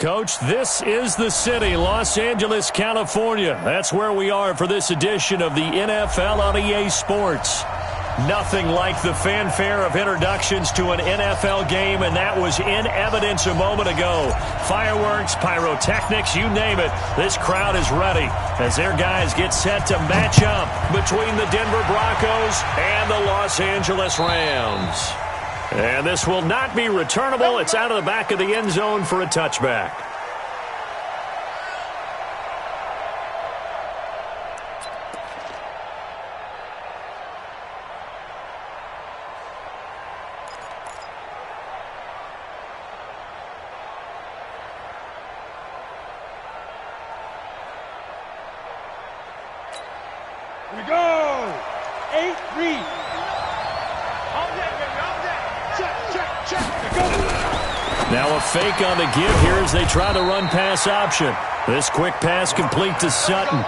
Coach, this is the city, Los Angeles, California. That's where we are for this edition of the NFL on EA Sports. Nothing like the fanfare of introductions to an NFL game, and that was in evidence a moment ago. Fireworks, pyrotechnics, you name it. This crowd is ready as their guys get set to match up between the Denver Broncos and the Los Angeles Rams. And this will not be returnable. It's out of the back of the end zone for a touchback. Here we go. 8-3. Now a fake on the give here as they try to run pass option. This quick pass complete to Sutton.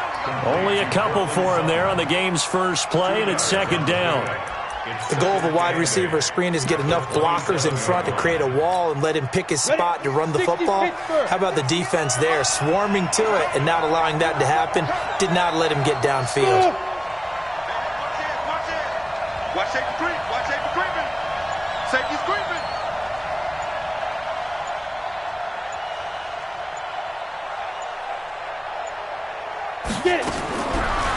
Only a couple for him there on the game's first play, and it's second down. The goal of a wide receiver screen is get enough blockers in front to create a wall and let him pick his spot to run the football. How about the defense there, swarming to it and not allowing that to happen? Did not let him get downfield. Watch safety creep. Watch safety creeping. Safety's creeping. Get it.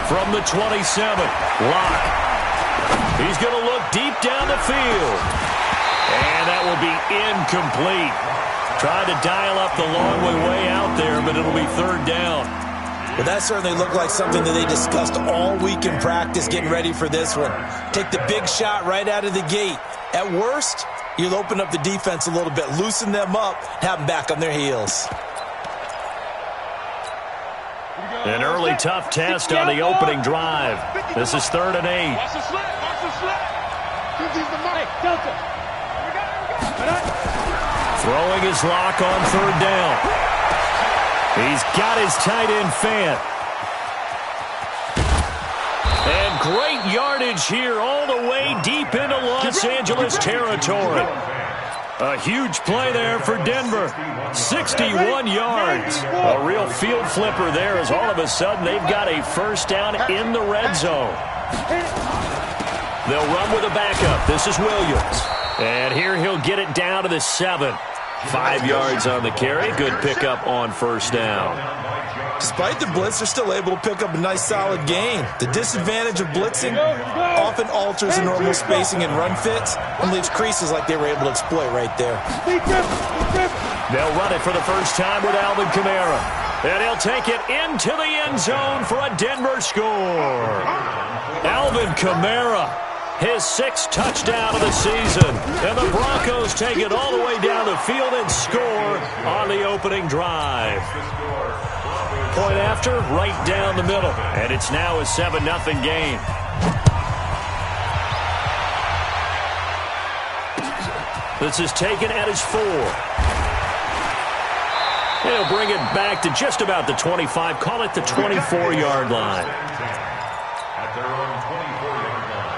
From the 27, Locke. He's going to look deep down the field. And that will be incomplete. Tried to dial up the long way out there, but it'll be third down. Well, that certainly looked like something that they discussed all week in practice getting ready for this one. Take the big shot right out of the gate. At worst, you'll open up the defense a little bit, loosen them up, have them back on their heels. An early tough test on the opening drive. This is 3rd and 8. Watch the slip. Watch the slip. He's the money. Delta. Throwing his lock on 3rd down. He's got his tight end Fant. And great yardage here all the way deep into Los Angeles territory. A huge play there for Denver. 61 yards. A real field flipper there as all of a sudden they've got a first down in the red zone. They'll run with a backup. This is Williams. And here he'll get it down to the 7. 5 yards on the carry. Good pickup on first down. Despite the blitz, they're still able to pick up a nice, solid gain. The disadvantage of blitzing often alters the normal spacing and run fits and leaves creases like they were able to exploit right there. They'll run it for the first time with Alvin Kamara. And he'll take it into the end zone for a Denver score. Alvin Kamara, his 6th touchdown of the season. And the Broncos take it all the way down the field and score on the opening drive. Point after, right down the middle. And it's now a 7-0 game. This is taken at his 4. He'll bring it back to just about the 25. Call it the 24-yard line. At their own 24-yard line.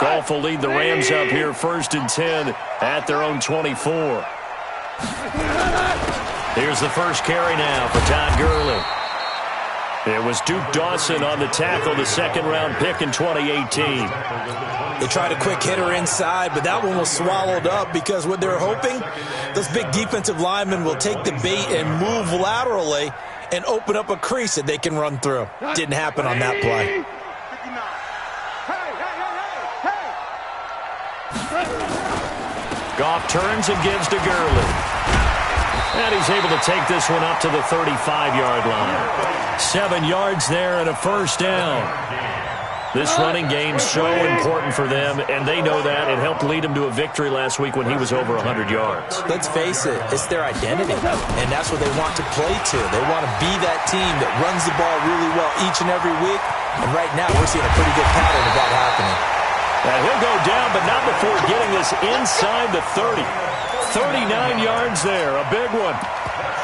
Goff will lead the Rams up here 1st and 10 at their own 24. Here's the first carry now for Todd Gurley. It was Duke Dawson on the tackle, the 2nd-round pick in 2018. They tried a quick hitter inside, but that one was swallowed up because what they're hoping, those big defensive linemen will take the bait and move laterally and open up a crease that they can run through. Didn't happen on that play. Goff turns and gives to Gurley. And he's able to take this one up to the 35-yard line. 7 yards there and a first down. This running game's so important for them, and they know that. It helped lead him to a victory last week when he was over 100 yards. Let's face it, it's their identity, and that's what they want to play to. They want to be that team that runs the ball really well each and every week, and right now we're seeing a pretty good pattern of that happening. And he'll go down, but not before getting this inside the 30. 39 yards there, a big one.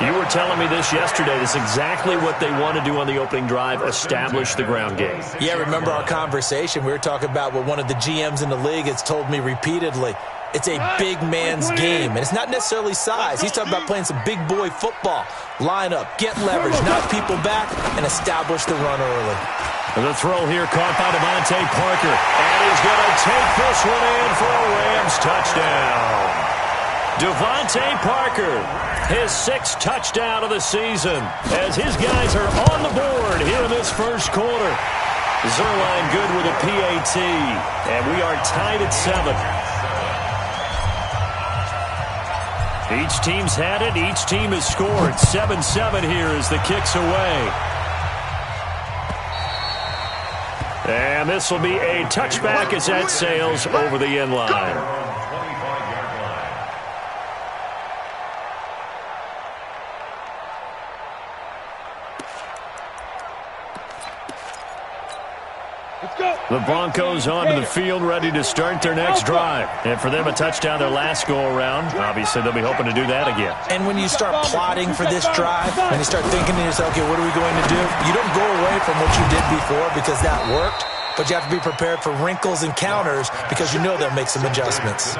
You were telling me this yesterday. This is exactly what they want to do on the opening drive, establish the ground game. Yeah, remember our conversation? We were talking about what one of the GMs in the league has told me repeatedly. It's a big man's game, and it's not necessarily size. He's talking about playing some big boy football. Line up, get leverage, knock people back, and establish the run early. The throw here caught by Devontae Parker, and he's going to take this one in for a Rams touchdown. Devontae Parker, his 6th touchdown of the season, as his guys are on the board here in this first quarter. Zerline good with a PAT, and we are tied at 7. Each team's had it. Each team has scored. 7-7 here as the kick's away. And this will be a touchback as that sails over the end line. The Broncos onto the field, ready to start their next drive. And for them, a touchdown their last go-around. Obviously, they'll be hoping to do that again. And when you start plotting for this drive, when you start thinking to yourself, okay, what are we going to do? You don't go away from what you did before because that worked, but you have to be prepared for wrinkles and counters because you know they'll make some adjustments.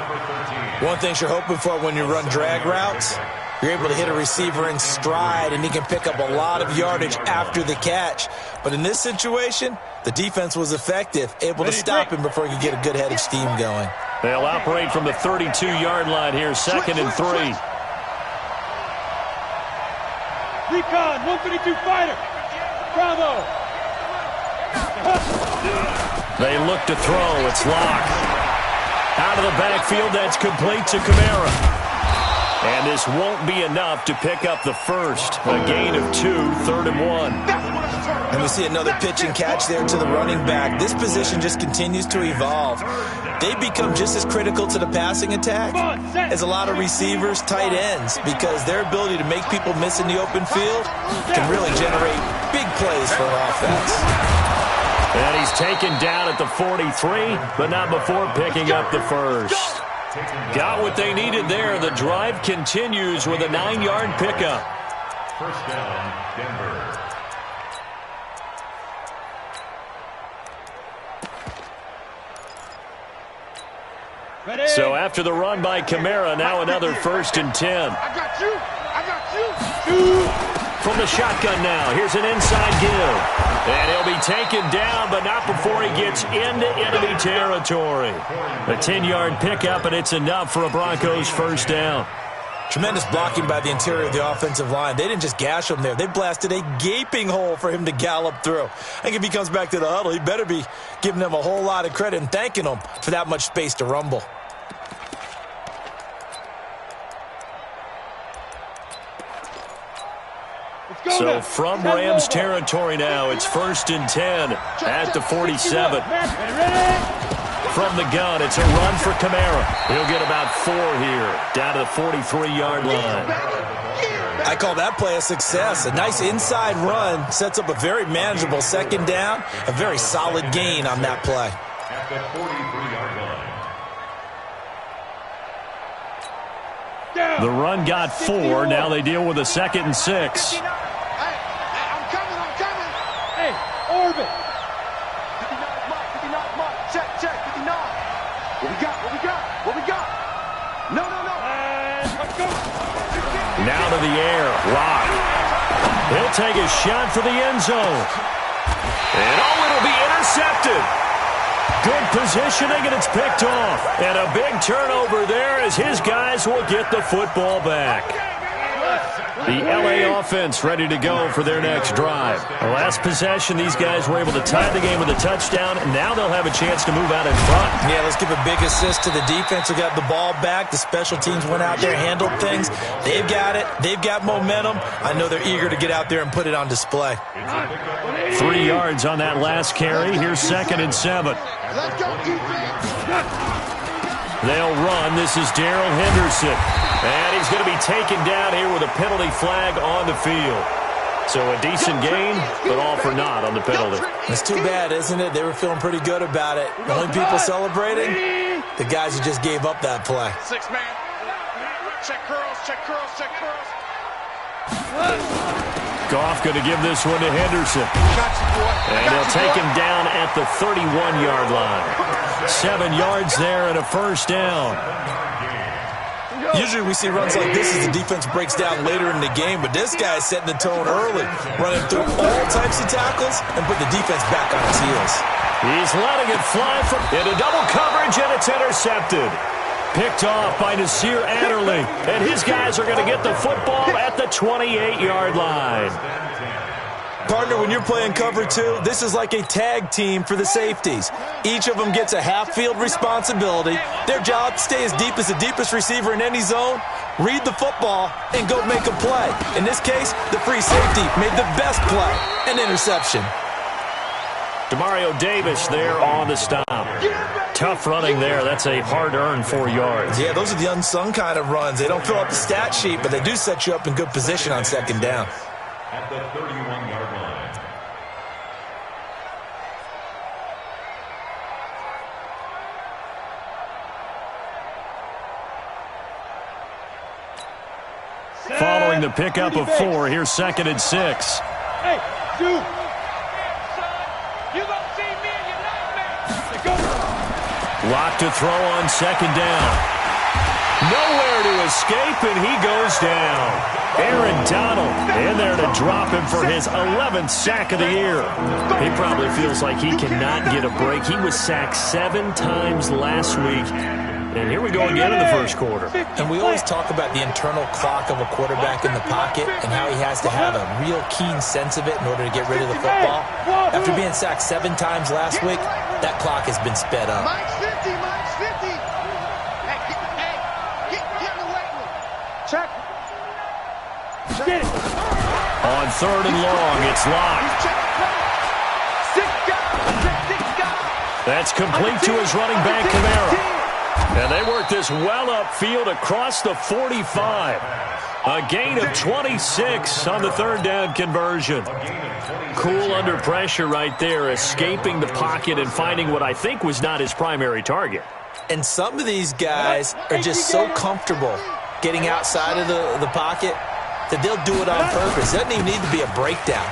One thing you're hoping for when you run drag routes, you're able to hit a receiver in stride, and he can pick up a lot of yardage after the catch. But in this situation, the defense was effective, able to stop him before he could get a good head of steam going. They'll operate from the 32-yard line here, 2nd and 3. Recon, 132 fighter. Bravo. They look to throw. It's locked. Out of the backfield, that's complete to Kamara. And this won't be enough to pick up the first. A gain of 2, 3rd and 1. And we see another pitch and catch there to the running back. This position just continues to evolve. They become just as critical to the passing attack as a lot of receivers, tight ends, because their ability to make people miss in the open field can really generate big plays for an offense. And he's taken down at the 43, but not before picking up the first. Got what they needed there. The drive continues with a 9-yard pickup. First down, Denver. Ready? So after the run by Kamara, now another 1st and 10. I got you. I got you. From the shotgun now, here's an inside give. And he'll be taken down, but not before he gets into enemy territory. A 10-yard pickup, and it's enough for a Broncos first down. Tremendous blocking by the interior of the offensive line. They didn't just gash him there. They blasted a gaping hole for him to gallop through. I think if he comes back to the huddle, he better be giving them a whole lot of credit and thanking them for that much space to rumble. So from Rams territory now, it's 1st and 10 at the 47. From the gun, it's a run for Kamara. He'll get about 4 here, down to the 43-yard line. I call that play a success. A nice inside run sets up a very manageable 2nd down, a very solid gain on that play. At the 43-yard line. The run got 4. Now they deal with a 2nd and 6. Orbit. 59 mark. Check, 59. What we got? No. Let's go. Now to the air. Lock. He'll take a shot for the end zone. And it'll be intercepted. Good positioning, and it's picked off. And a big turnover there as his guys will get the football back. The LA offense ready to go for their next drive. The last possession, these guys were able to tie the game with a touchdown, and now they'll have a chance to move out in front. Yeah, let's give a big assist to the defense who got the ball back. The special teams went out there, handled things. They've got it. They've got momentum. I know they're eager to get out there and put it on display. 3 yards on that last carry. Here's 2nd and 7. Let's go, defense. They'll run. This is Darrell Henderson. And he's going to be taken down here with a penalty flag on the field. So a decent gain, but all for naught on the penalty. It's too bad, isn't it? They were feeling pretty good about it. The only people celebrating, the guys who just gave up that play. 6-man. Check curls. Goff going to give this one to Henderson. And he'll take him down at the 31-yard line. 7 yards there and a first down. Usually we see runs like this as the defense breaks down later in the game, but this guy is setting the tone early, running through all types of tackles and put the defense back on its heels. He's letting it fly into double coverage, and it's intercepted. Picked off by Nasir Adderley, and his guys are going to get the football at the 28-yard line. Partner, when you're playing cover two, this is like a tag team for the safeties. Each of them gets a half-field responsibility. Their job, stay as deep as the deepest receiver in any zone, read the football, and go make a play. In this case, the free safety made the best play, an interception. Demario Davis there on the stop. Tough running there. That's a hard-earned 4 yards. Yeah, those are the unsung kind of runs. They don't fill up the stat sheet, but they do set you up in good position on second down. At the 31-yard line. Following the pickup of 4, here's 2nd and 6. Hey, dude. You gonna see me in your nightmare. Go. Lock to throw on 2nd down. Nowhere to escape, and he goes down. Aaron Donald in there to drop him for his 11th sack of the year. He probably feels like he cannot get a break. He was sacked 7 times last week. And here we go again in the first quarter. And we always talk about the internal clock of a quarterback in the pocket and how he has to have a real keen sense of it in order to get rid of the football. After being sacked 7 times last week, that clock has been sped up. Mike's 50, Mike's 50. Hey, get away with it. Check. Get it. On 3rd and long, it's locked. Six guys. That's complete to his running back, Kamara. And they work this well upfield across the 45. A gain of 26 on the 3rd down conversion. Cool under pressure right there, escaping the pocket and finding what I think was not his primary target. And some of these guys are just so comfortable getting outside of the pocket that they'll do it on purpose. It doesn't even need to be a breakdown.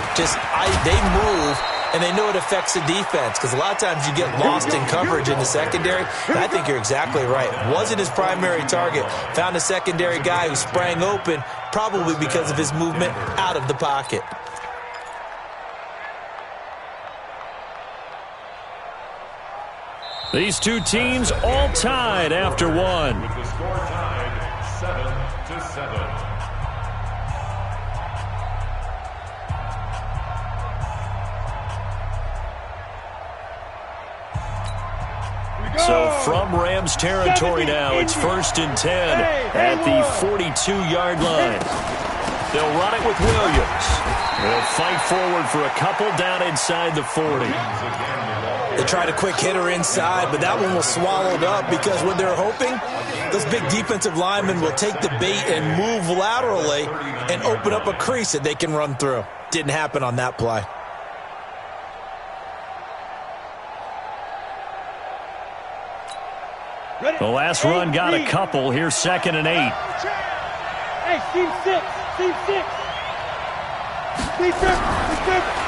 They move, and they know it affects the defense because a lot of times you get lost in coverage in the secondary. And I think you're exactly right. Wasn't his primary target. Found a secondary guy who sprang open, probably because of his movement out of the pocket. These two teams all tied after one. With the score tied 7-7. So from Rams territory now, it's 1st and 10 at the 42-yard line. They'll run it with Williams. They'll fight forward for a couple down inside the 40. They tried a quick hitter inside, but that one was swallowed up because what they're hoping, those big defensive linemen will take the bait and move laterally and open up a crease that they can run through. Didn't happen on that play. The last run got a couple. Here's 2nd and 8. Hey, team 6. Team 6.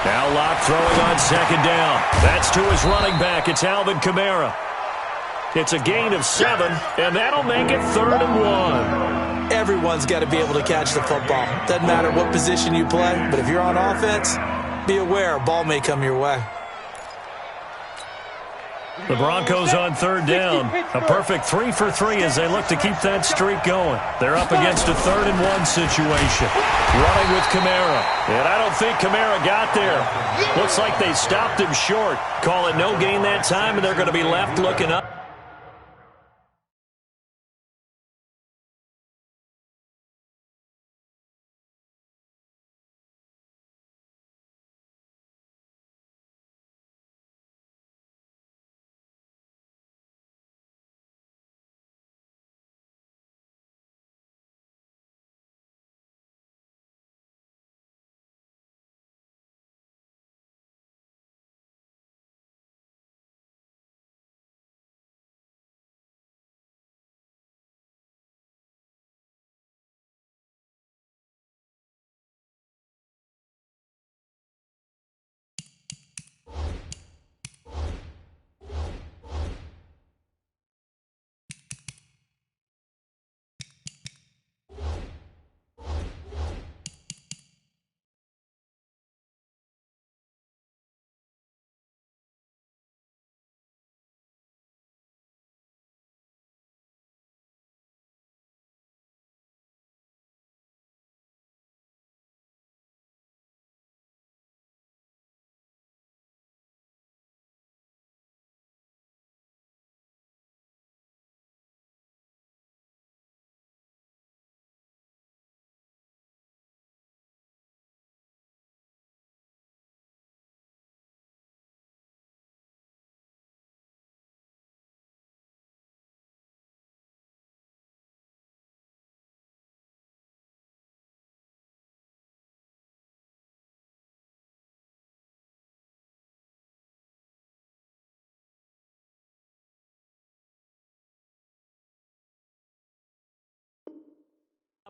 Now Locke throwing on 2nd down. That's to his running back. It's Alvin Kamara. It's a gain of 7, and that'll make it 3rd and 1. Everyone's got to be able to catch the football. Doesn't matter what position you play, but if you're on offense, be aware a ball may come your way. The Broncos on 3rd down. A perfect 3 for 3 as they look to keep that streak going. They're up against a 3rd and 1 situation. Running with Kamara. And I don't think Kamara got there. Looks like they stopped him short. Call it no gain that time, and they're going to be left looking up.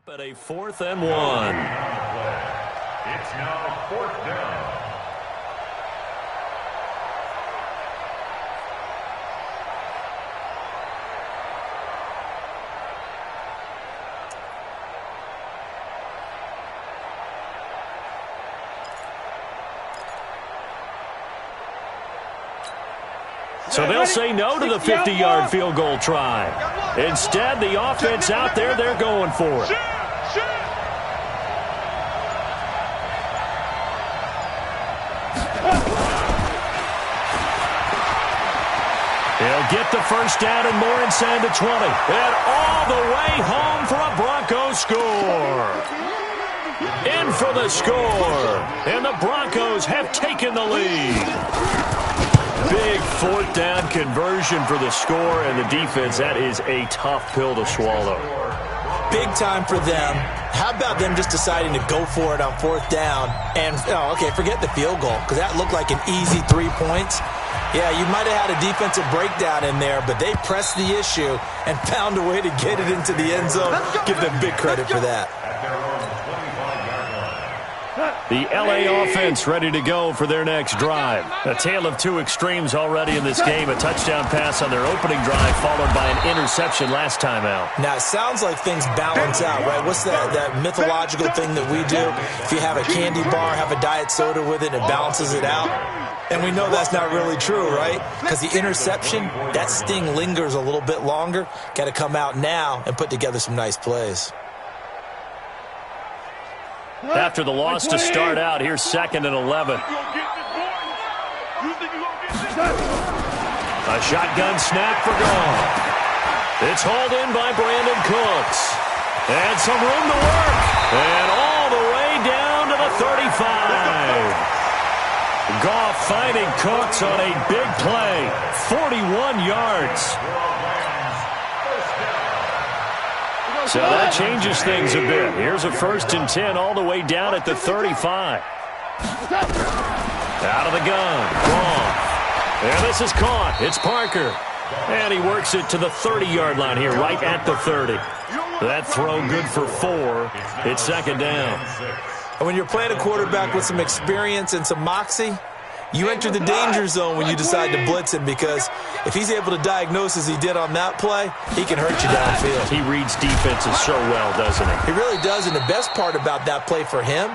At a 4th and 1. It's now 4th down. So they'll say no to the 50-yard field goal try. Instead, the offense out there, they're going for it. He'll get the first down and more inside the 20. And all the way home for a Broncos score. In for the score. And the Broncos have taken the lead. Big 4th down conversion for the score, and the defense, that is a tough pill to swallow. Big time for them. How about them just deciding to go for it on 4th down? And, forget the field goal, because that looked like an easy 3 points. Yeah, you might have had a defensive breakdown in there, but they pressed the issue and found a way to get it into the end zone. Give them big credit for that. The LA offense ready to go for their next drive. A tale of two extremes already in this game. A touchdown pass on their opening drive followed by an interception last time out. Now, it sounds like things balance out, right? What's that mythological thing that we do? If you have a candy bar, have a diet soda with it, it balances it out. And we know that's not really true, right? Because the interception, that sting lingers a little bit longer. Got to come out now and put together some nice plays. After the loss to start out, here's 2nd and 11. A shotgun snap for Goff. It's hauled in by Brandon Cooks. And some room to work. And all the way down to the 35. Goff finding Cooks on a big play. 41 yards. So that changes things a bit. Here's a 1st and 10 all the way down at the 35. Out of the gun. Goff. And this is caught. It's Parker. And he works it to the 30-yard line here, right at the 30. That throw good for 4. It's 2nd down. And when you're playing a quarterback with some experience and some moxie, you enter the danger zone when you decide to blitz him, because if he's able to diagnose as he did on that play, he can hurt you downfield. He reads defenses so well, doesn't he? He really does, and the best part about that play for him,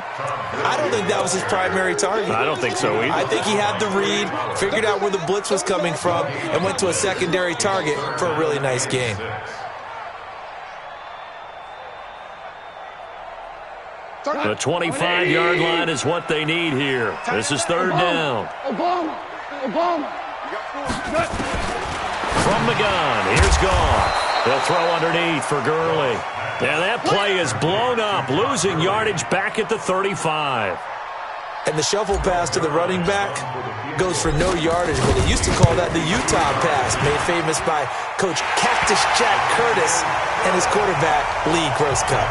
I don't think that was his primary target. I don't think so either. I think he had the read, figured out where the blitz was coming from, and went to a secondary target for a really nice game. The 25-yard line is what they need here. This is 3rd down. From the gun, here's Goff. They'll throw underneath for Gurley. And that play is blown up, losing yardage back at the 35. And the shuffle pass to the running back goes for no yardage, but they used to call that the Utah pass, made famous by Coach Cactus Jack Curtis and his quarterback, Lee Grosscup.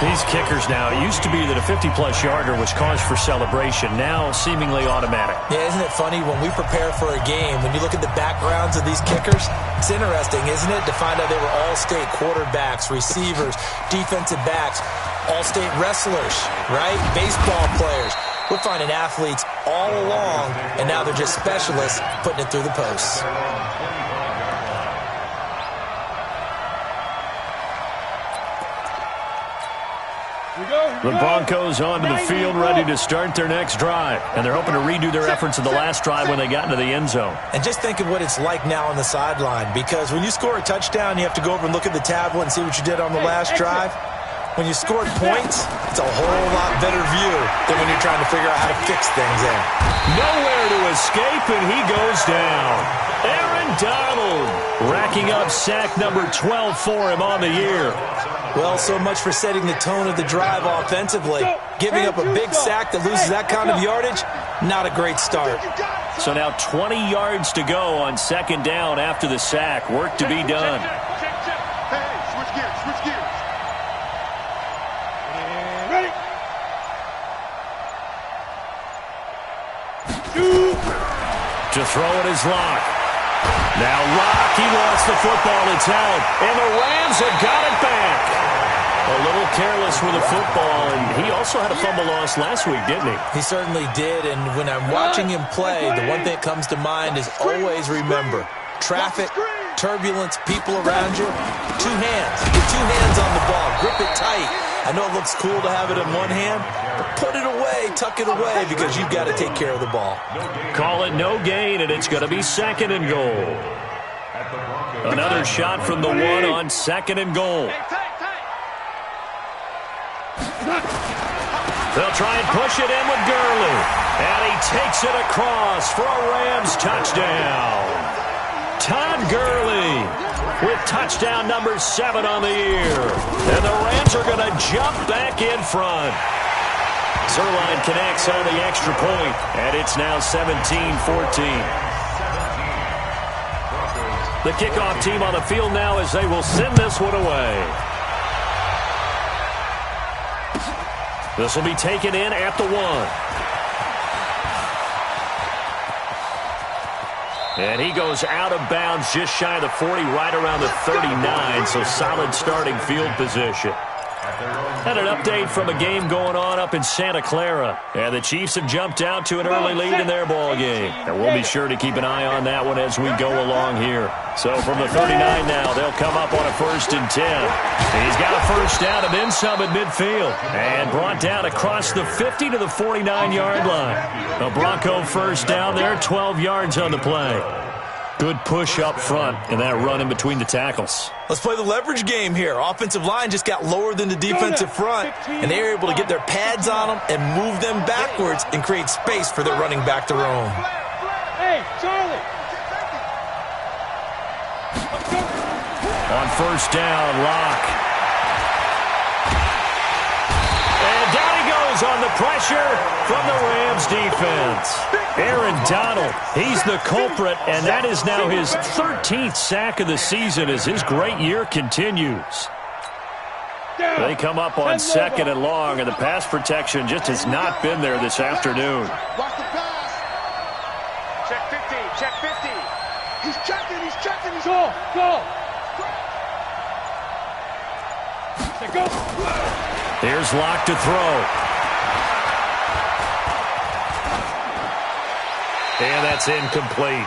These kickers now, it used to be that a 50-plus yarder was cause for celebration. Now, seemingly automatic. Yeah, isn't it funny when we prepare for a game, when you look at the backgrounds of these kickers, it's interesting, isn't it, to find out they were all-state quarterbacks, receivers, defensive backs, all-state wrestlers, right? Baseball players. We're finding athletes all along, and now they're just specialists putting it through the posts. The Broncos onto the field ready to start their next drive. And they're hoping to redo their efforts in the last drive when they got into the end zone. And just think of what it's like now on the sideline, because when you score a touchdown, you have to go over and look at the tablet and see what you did on the last drive. When you scored points, it's a whole lot better view than when you're trying to figure out how to fix things in. Nowhere to escape, and he goes down. Aaron Donald racking up sack number 12 for him on the year. Well, so much for setting the tone of the drive offensively. Giving up a big sack that loses that kind of yardage, not a great start. So now 20 yards to go on 2nd down after the sack. Work to be done. Hey, switch gears, switch gears. Ready? To throw it is Locke. Now Locke, he lost the football. It's out. And the Rams have got it back. A little careless with the football, and he also had a fumble loss last week, didn't he? He certainly did, and when I'm watching him play, the one thing that comes to mind is always remember, traffic, turbulence, people around you, two hands. Get two hands on the ball. Grip it tight. I know it looks cool to have it in one hand, but put it away, tuck it away, because you've got to take care of the ball. Call it no gain, and it's going to be 2nd and goal. Another shot from the one on 2nd and goal. They'll try and push it in with Gurley. And he takes it across for a Rams touchdown. Todd Gurley with touchdown number 7 on the year. And the Rams are going to jump back in front. Zerline connects on the extra point, and it's now 17-14. The kickoff team on the field now as they will send this one away. This will be taken in at the 1. And he goes out of bounds just shy of the 40, right around the 39, so solid starting field position. And an update from a game going on up in Santa Clara. And the Chiefs have jumped out to an early lead in their ball game. And we'll be sure to keep an eye on that one as we go along here. So from the 39 now, they'll come up on a 1st and 10. He's got a first down and then some at midfield. And brought down across the 50 to the 49-yard line. A Bronco first down there, 12 yards on the play. Good push up front and that run in between the tackles. Let's play the leverage game here. Offensive line just got lower than the defensive front, and they were able to get their pads on them and move them backwards and create space for their running back to roam. Hey, Charlie. On first down, Locke. And down he goes on the pressure from the Rams defense. Aaron Donald, he's the culprit, and that is now his 13th sack of the season as his great year continues. They come up on 2nd and long, and the pass protection just has not been there this afternoon. Watch the pass. Check 50, check 50. He's checking, he's Go, go. Go. Here's Locke to throw. And that's incomplete.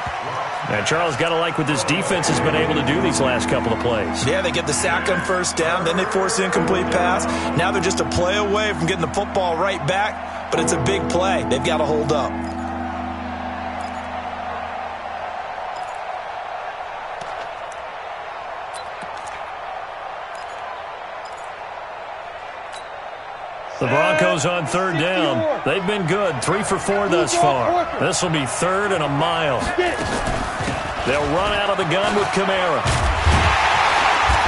And Charles, got to like what this defense has been able to do these last couple of plays. Yeah, they get the sack on first down, then they force an incomplete pass. Now they're just a play away from getting the football right back, but it's a big play. They've got to hold up. The Broncos on 3rd down. They've been good, 3 for 4 thus far. This will be 3rd and a mile. They'll run out of the gun with Kamara.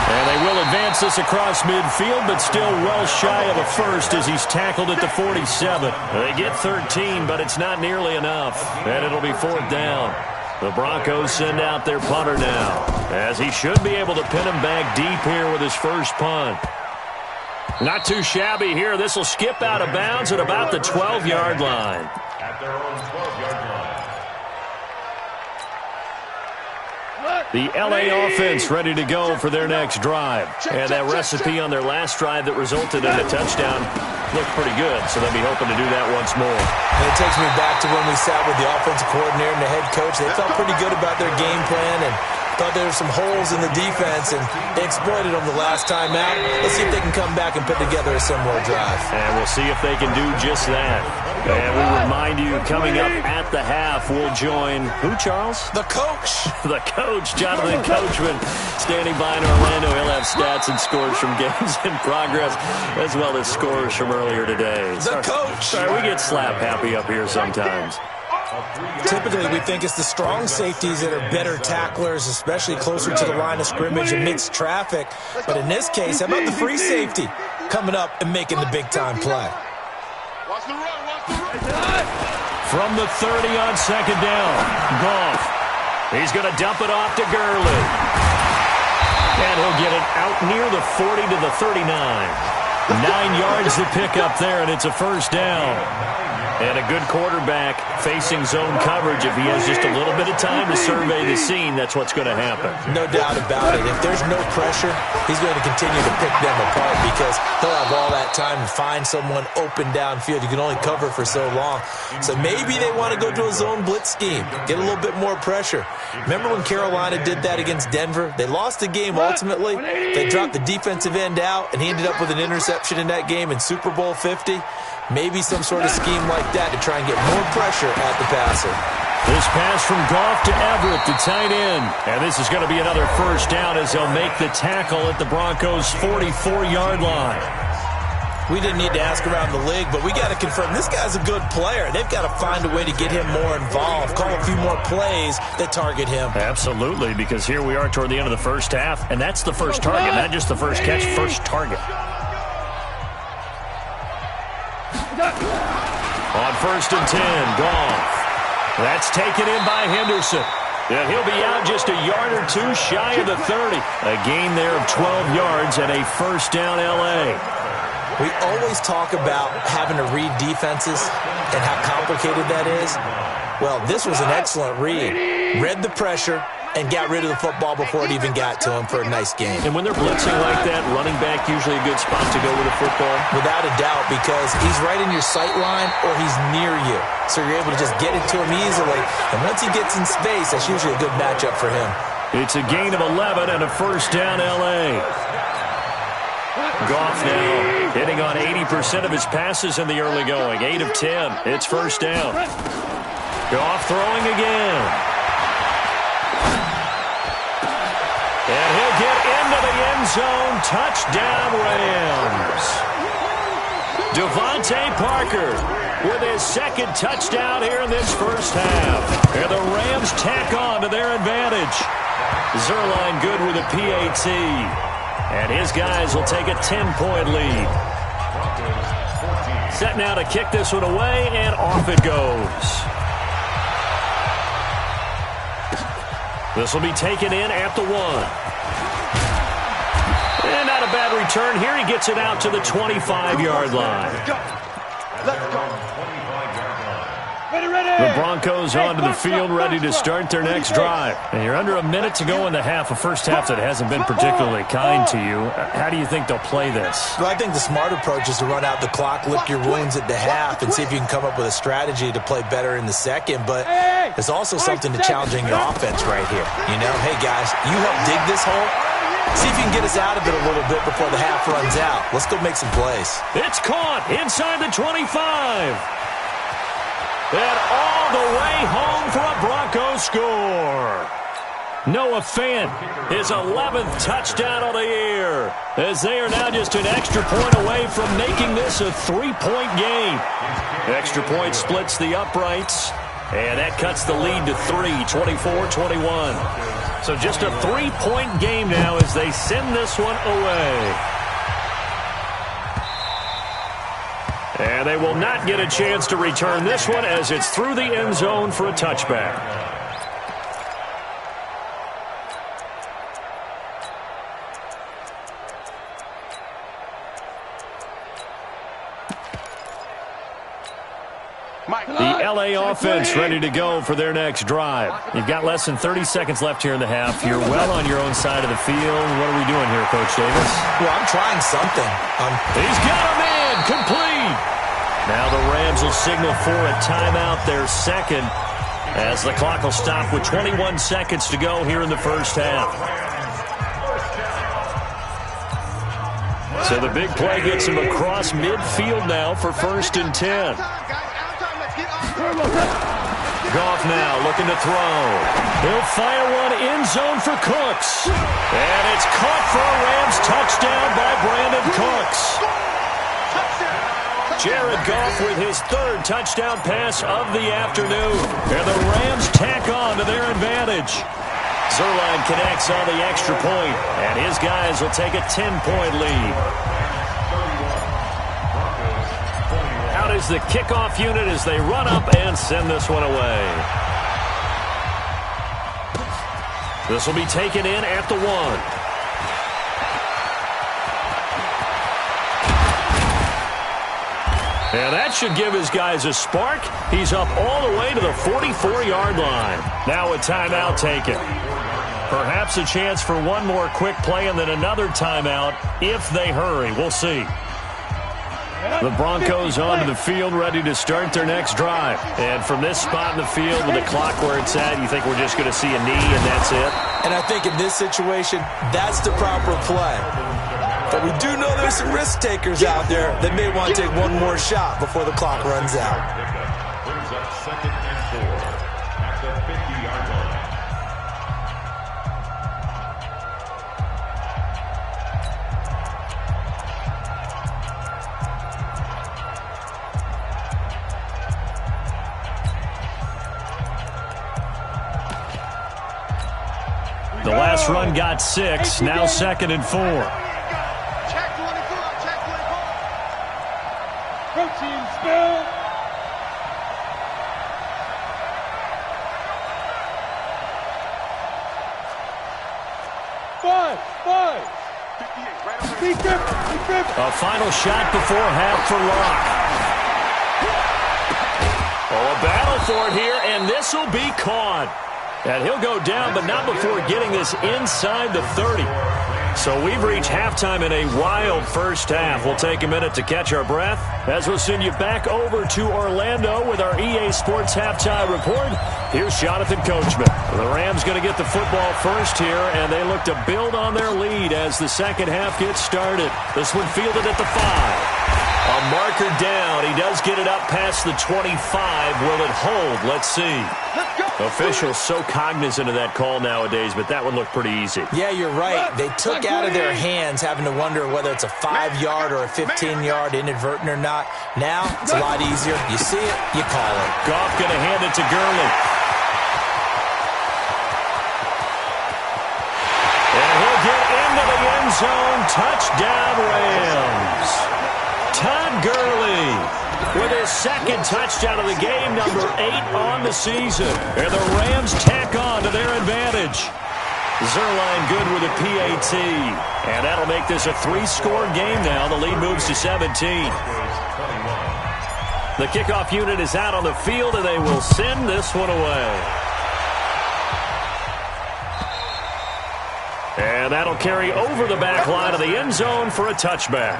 And they will advance this across midfield, but still well shy of a first as he's tackled at the 47. They get 13, but it's not nearly enough. And it'll be 4th down. The Broncos send out their punter now, as he should be able to pin him back deep here with his first punt. Not too shabby here. This will skip out of bounds at about the 12-yard line. At their own 12-yard line. The L.A. offense ready to go for their next drive. And that recipe on their last drive that resulted in a touchdown looked pretty good, so they'll be hoping to do that once more. And it takes me back to when we sat with the offensive coordinator and the head coach. They felt pretty good about their game plan and thought there were some holes in the defense, and they exploited them the last time out. Let's see if they can come back and put together a similar drive. And we'll see if they can do just that. And we remind you, coming up at the half, we'll join who, Charles? The coach. The coach, Jonathan Coachman, standing by in Orlando. He'll have stats and scores from games in progress, as well as scores from earlier today. The coach. Sorry, we get slap happy up here sometimes. Typically, we think it's the strong safeties that are better tacklers, especially closer to the line of scrimmage amidst traffic. But in this case, how about the free safety coming up and making the big-time play? Watch the run, watch the run. From the 30 on 2nd down, Goff. He's going to dump it off to Gurley. And he'll get it out near the 40 to the 39. 9 yards to pick up there, and it's a first down. And a good quarterback facing zone coverage. If he has just a little bit of time to survey the scene, that's what's going to happen. No doubt about it. If there's no pressure, he's going to continue to pick them apart because he'll have all that time to find someone open downfield. You can only cover for so long. So maybe they want to go to a zone blitz scheme, get a little bit more pressure. Remember when Carolina did that against Denver? They lost the game ultimately. They dropped the defensive end out, and he ended up with an interception in that game in Super Bowl 50. Maybe some sort of scheme like that to try and get more pressure at the passer. This pass from Goff to Everett, the tight end. And this is going to be another first down as they'll make the tackle at the Broncos' 44-yard line. We didn't need to ask around the league, but we got to confirm this guy's a good player. They've got to find a way to get him more involved, call a few more plays that target him. Absolutely, because here we are toward the end of the first half, and that's the first target, not just the first catch, first target. On 1st and 10, Goff. That's taken in by Henderson. And he'll be out just a yard or two shy of the 30. A gain there of 12 yards and a first down L.A. We always talk about having to read defenses and how complicated that is. Well, this was an excellent read. Read the pressure and got rid of the football before it even got to him for a nice game. And when they're blitzing like that, running back usually a good spot to go with the football? Without a doubt, because he's right in your sight line or he's near you. So you're able to just get it to him easily. And once he gets in space, that's usually a good matchup for him. It's a gain of 11 and a first down L.A. Goff now hitting on 80% of his passes in the early going. 8 of 10. It's first down. Goff throwing again. And he'll get into the end zone. Touchdown, Rams. Devontae Parker with his second touchdown here in this first half. And the Rams tack on to their advantage. Zerline good with a PAT. And his guys will take a 10-point lead. Set now to kick this one away, and off it goes. This will be taken in at the 1. And not a bad return here. He gets it out to the 25-yard line. Let's go. The Broncos onto the field, ready to start their next drive. And you're under a minute to go in the half, a first half that hasn't been particularly kind to you. How do you think they'll play this? Well, I think the smart approach is to run out the clock, lick your wounds at the half, and see if you can come up with a strategy to play better in the second. But there's also something to challenging your offense right here. You know, hey, guys, you help dig this hole. See if you can get us out of it a little bit before the half runs out. Let's go make some plays. It's caught inside the 25. And all the way home for a Broncos score. Noah Fant, his 11th touchdown of the year, as they are now just an extra point away from making this a 3-point game. Extra point splits the uprights, and that cuts the lead to 3, 24-21. So just a 3-point game now as they send this one away. And they will not get a chance to return this one as it's through the end zone for a touchback. The L.A. offense ready to go for their next drive. You've got less than 30 seconds left here in the half. You're well on your own side of the field. What are we doing here, Coach Davis? Well, I'm trying something. He's got a man complete. Now the Rams will signal for a timeout, their second, as the clock will stop with 21 seconds to go here in the first half. So the big play gets him across midfield now for 1st and 10. Goff now looking to throw. He'll fire one end zone for Cooks. And it's caught for a Rams touchdown by Brandon Cooks. Jared Goff with his 3rd touchdown pass of the afternoon. And the Rams tack on to their advantage. Zerline connects on the extra point, and his guys will take a 10-point lead. Out is the kickoff unit as they run up and send this one away. This will be taken in at the 1. And that should give his guys a spark. He's up all the way to the 44-yard line. Now a timeout taken. Perhaps a chance for one more quick play and then another timeout if they hurry. We'll see. The Broncos onto the field, ready to start their next drive. And from this spot in the field with the clock where it's at, you think we're just going to see a knee and that's it? And I think in this situation, that's the proper play. But we do know there's some risk takers out there that may want to take one more shot before the clock runs out. Brings up 2nd and 4 at the 50-yard line. The last run got 6, now 2nd and 4. Check 24, check 24. Protein spill. Five. 58, right on there. Be careful. A final shot before half for Locke. Oh, a battle for it here, and this will be caught. And he'll go down, but not before getting this inside the 30. So we've reached halftime in a wild first half. We'll take a minute to catch our breath as we'll send you back over to Orlando with our EA Sports Halftime Report. Here's Jonathan Coachman. The Rams going to get the football first here, and they look to build on their lead as the second half gets started. This one fielded at the 5. A marker down. He does get it up past the 25. Will it hold? Let's see. Officials so cognizant of that call nowadays, but that one looked pretty easy. Yeah, you're right. They took out of their hands having to wonder whether it's a 5-yard or a 15-yard inadvertent or not. Now, it's a lot easier. You see it, you call it. Goff going to hand it to Gurley. And he'll get into the end zone. Touchdown, Rams. Todd Gurley with his second touchdown of the game, number 8 on the season. And the Rams tack on to their advantage. Zerline good with a PAT. And that'll make this a 3-score game now. The lead moves to 17. The kickoff unit is out on the field, and they will send this one away. And that'll carry over the back line of the end zone for a touchback.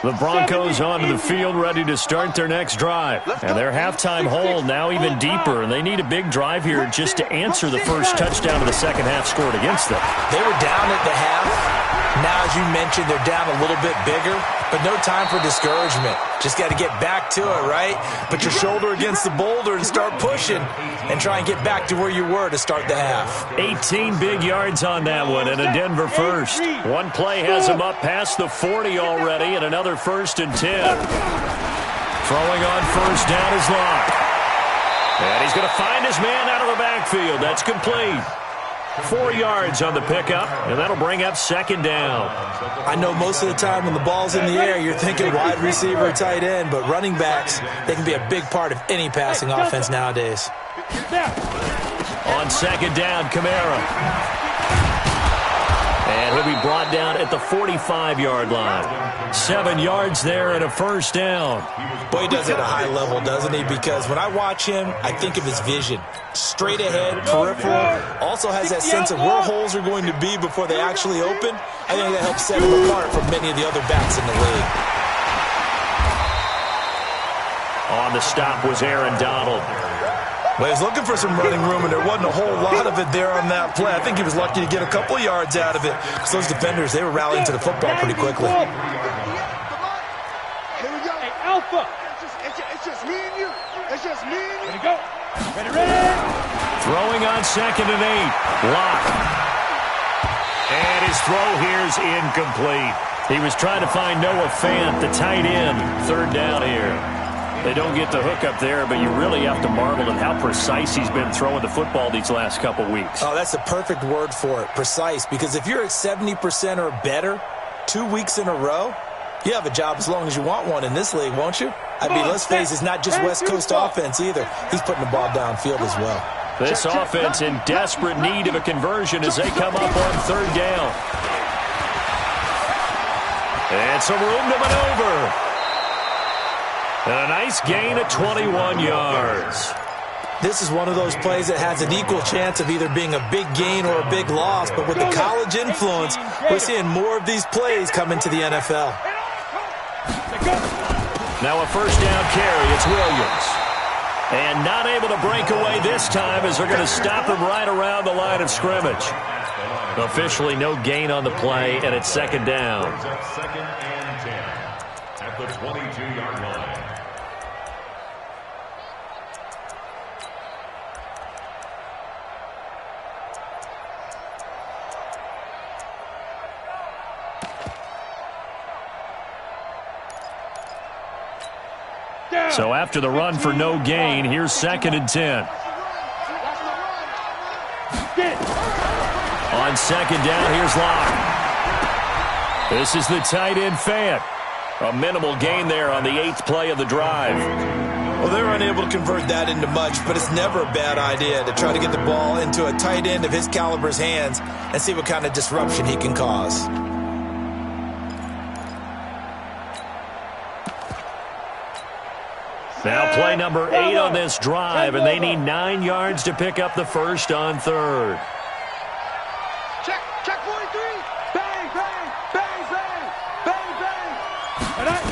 The Broncos onto the field, ready to start their next drive. And their halftime hole now even deeper, and they need a big drive here just to answer the first touchdown of the second half scored against them. They were down at the half. Now, as you mentioned, they're down a little bit bigger, but no time for discouragement. Just got to get back to it, right? Put your shoulder against the boulder and start pushing and try and get back to where you were to start the half. 18 big yards on that one and a Denver first. One play has him up past the 40 already and another 1st and 10. Throwing on first down is Locke. And he's going to find his man out of the backfield. That's complete. 4 yards on the pickup, and that'll bring up 2nd down. I know most of the time when the ball's in the air, you're thinking wide receiver, tight end, but running backs, they can be a big part of any passing offense nowadays. On 2nd down, Kamara. And he'll be brought down at the 45-yard line. 7 yards there and a first down. Boy, he does it at a high level, doesn't he? Because when I watch him, I think of his vision. Straight ahead, peripheral. Also has that sense of where holes are going to be before they actually open. I think that helps set him apart from many of the other backs in the league. On the stop was Aaron Donald. Well, he was looking for some running room, and there wasn't a whole lot of it there on that play. I think he was lucky to get a couple yards out of it because those defenders, they were rallying to the football pretty quickly. Here we go. Hey, Alpha. It's just me and you. It's just me and you. Ready, go. Ready. Throwing on 2nd and 8. Locke. And his throw here's incomplete. He was trying to find Noah Fant, the tight end. 3rd down here. They don't get the hook up there, but you really have to marvel at how precise he's been throwing the football these last couple weeks. Oh, that's the perfect word for it, precise. Because if you're at 70% or better 2 weeks in a row, you have a job as long as you want one in this league, won't you? I mean, let's face it, it's not just West Coast offense either. He's putting the ball downfield as well. This offense in desperate need of a conversion as they come up on third down. And some room to maneuver. And a nice gain of 21 yards. This is one of those plays that has an equal chance of either being a big gain or a big loss. But with the college influence, we're seeing more of these plays come into the NFL. Now a first down carry. It's Williams. And not able to break away this time as they're going to stop him right around the line of scrimmage. Officially no gain on the play, and it's second down. Second and 10 at the 22-yard line. So after the run for no gain, here's second and 10. On second down, here's Locke. This is the tight end Fant. A minimal gain there on the 8th play of the drive. Well, they're unable to convert that into much, but it's never a bad idea to try to get the ball into a tight end of his caliber's hands and see what kind of disruption he can cause. Now play number 8 on this drive, and they need 9 yards to pick up the first on third. Check 43. Bang, bang, bang, bang, bang, bang.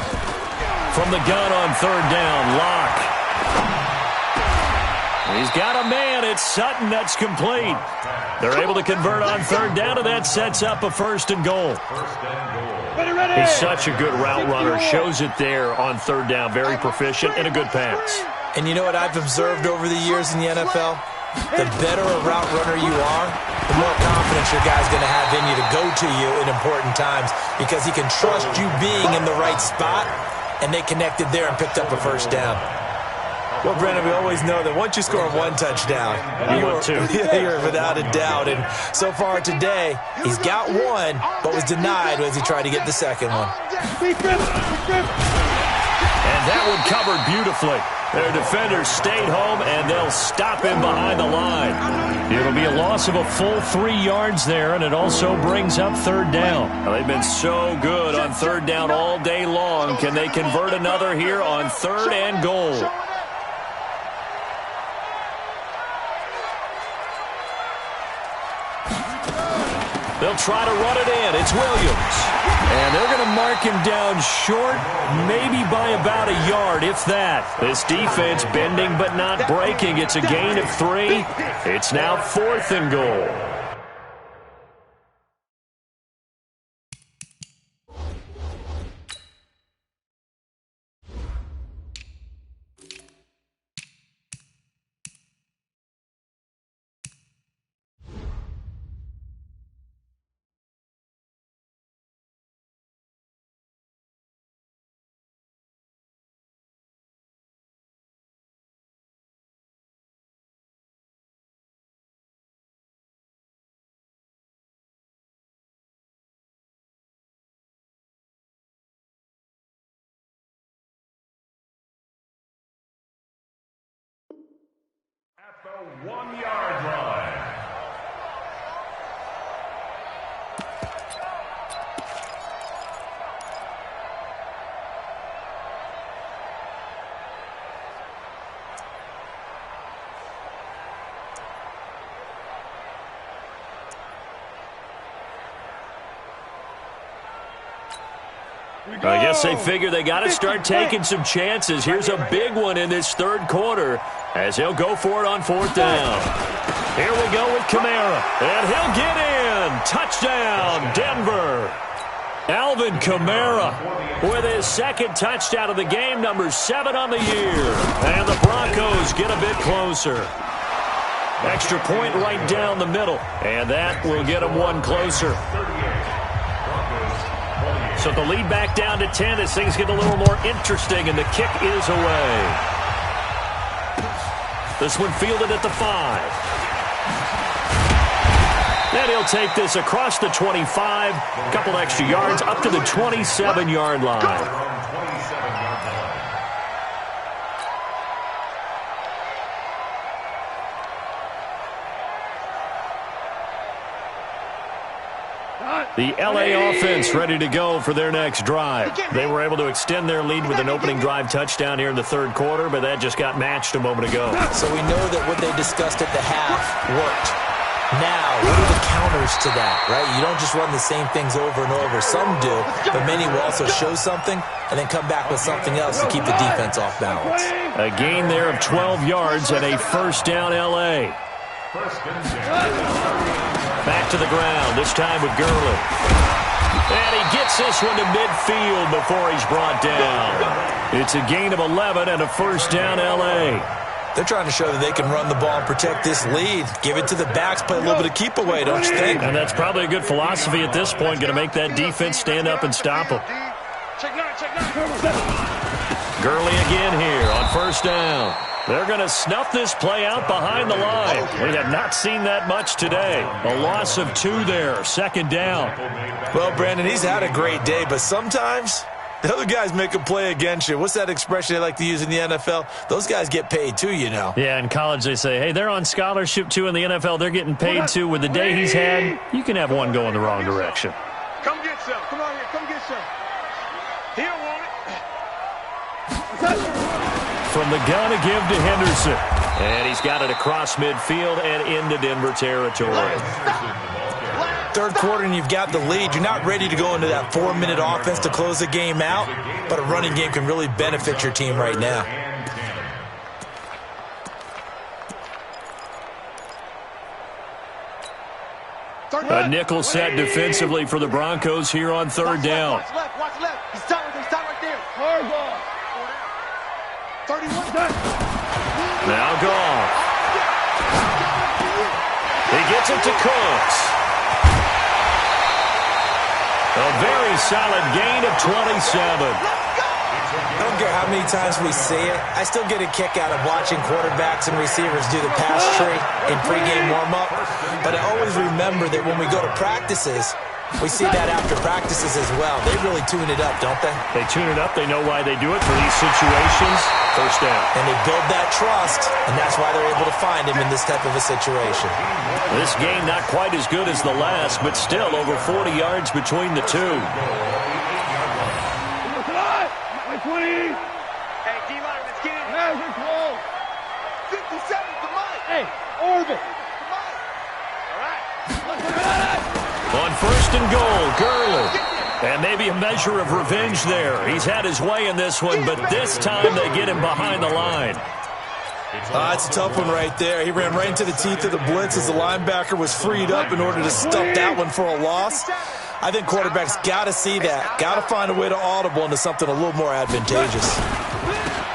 From the gun on third down, Locke. He's got a man. It's Sutton. That's complete. They're able to convert on third down, and that sets up a first and goal. He's such a good route runner. Shows it there on third down. Very proficient and a good pass. And you know what I've observed over the years in the NFL? The better a route runner you are, the more confidence your guy's going to have in you to go to you in important times because he can trust you being in the right spot, and they connected there and picked up a first down. Well, Brandon, we always know that once you score one touchdown, you're without a doubt. And so far today, he's got one, but was denied as he tried to get the second one. And that one covered beautifully. Their defenders stayed home, and they'll stop him behind the line. It'll be a loss of a full 3 yards there, and it also brings up third down. Now, they've been so good on third down all day long. Can they convert another here on third and goal? They'll try to run it in. It's Williams. And they're going to mark him down short, maybe by about a yard, if that. This defense bending but not breaking. It's a gain of 3. It's now 4th and goal. At the 1-yard line. I guess they figure they got to start taking some chances. Here's a big one in this third quarter as he'll go for it on 4th down. Here we go with Kamara, and he'll get in. Touchdown, Denver. Alvin Kamara with his second touchdown of the game, number 7 on the year. And the Broncos get a bit closer. Extra point right down the middle, and that will get them one closer. So the lead back down to 10 as things get a little more interesting, and the kick is away. This one fielded at the 5. Then he'll take this across the 25, a couple extra yards, up to the 27-yard line. The LA offense ready to go for their next drive. They were able to extend their lead with an opening drive touchdown here in the third quarter, but that just got matched a moment ago. So we know that what they discussed at the half worked. Now, what are the counters to that, right? You don't just run the same things over and over. Some do, but many will also show something and then come back with something else to keep the defense off balance. A gain there of 12 yards and a first down LA. Back to the ground, this time with Gurley. And he gets this one to midfield before he's brought down. It's a gain of 11 and a first down LA. They're trying to show that they can run the ball and protect this lead. Give it to the backs, play a little bit of keep away, don't you think? And that's probably a good philosophy at this point, going to make that defense stand up and stop them. Gurley again here on first down. They're going to snuff this play out behind the line. We have not seen that much today. A loss of 2 there, second down. Well, Brandon, he's had a great day, but sometimes the other guys make a play against you. What's that expression they like to use in the NFL? Those guys get paid too, you know. Yeah, in college they say, hey, they're on scholarship too. In the NFL, they're getting paid too. With the day he's had, you can have one go in the wrong direction. Come get some. Come on here. Come get some. He don't want it. From the gun to give to Henderson. And he's got it across midfield and into Denver territory. Third quarter and you've got the lead. You're not ready to go into that 4-minute offense to close the game out, but a running game can really benefit your team right now. A nickel set defensively for the Broncos here on third down. Watch left. Watch left. He's top right there. Hard ball. 31. Now Goff. He gets it to Cooks. A very solid gain of 27. I don't care how many times we see it. I still get a kick out of watching quarterbacks and receivers do the pass tree in pregame warm-up. But I always remember that when we go to practices, we see that after practices as well. They really tune it up, don't they? They tune it up. They know why they do it for these situations. First down. And they build that trust, and that's why they're able to find him in this type of a situation. This game not quite as good as the last, but still over 40 yards between the two. 20. Hey, D-line, let's get in. Now we're close. 57, come on. Hey, orbit. Come on. All right. On first and goal, Gurley. And maybe a measure of revenge there. He's had his way in this one, but this time they get him behind the line. It's a tough one right there. He ran right into the teeth of the blitz as the linebacker was freed up in order to stuff that one for a loss. I think quarterbacks got to see that. Got to find a way to audible into something a little more advantageous.